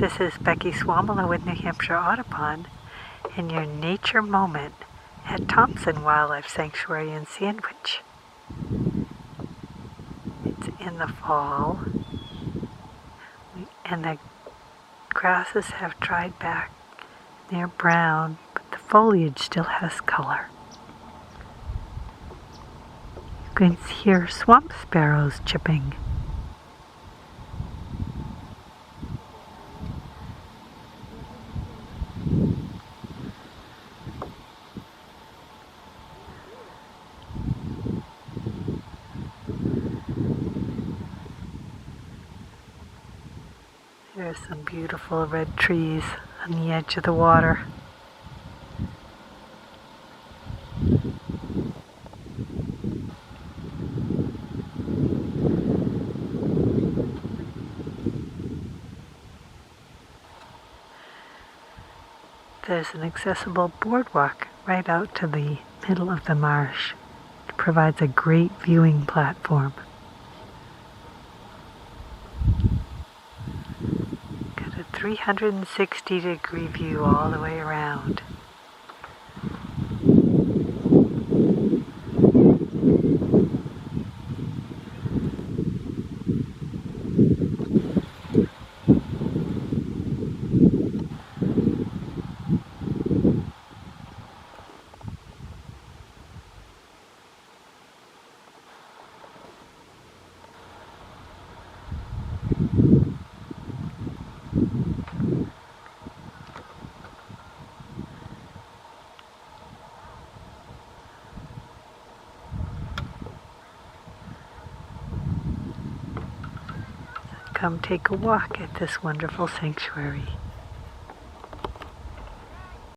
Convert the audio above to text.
This is Rebecca Suomala with New Hampshire Audubon in your nature moment at Thompson Wildlife Sanctuary in Sandwich. It's in the fall and the grasses have dried back. They're brown, but the foliage still has color. You can hear swamp sparrows chirping. There's some beautiful red trees on the edge of the water. There's an accessible boardwalk right out to the middle of the marsh. It provides a great viewing platform. Got a 360-degree view all the way around. Come take a walk at this wonderful sanctuary.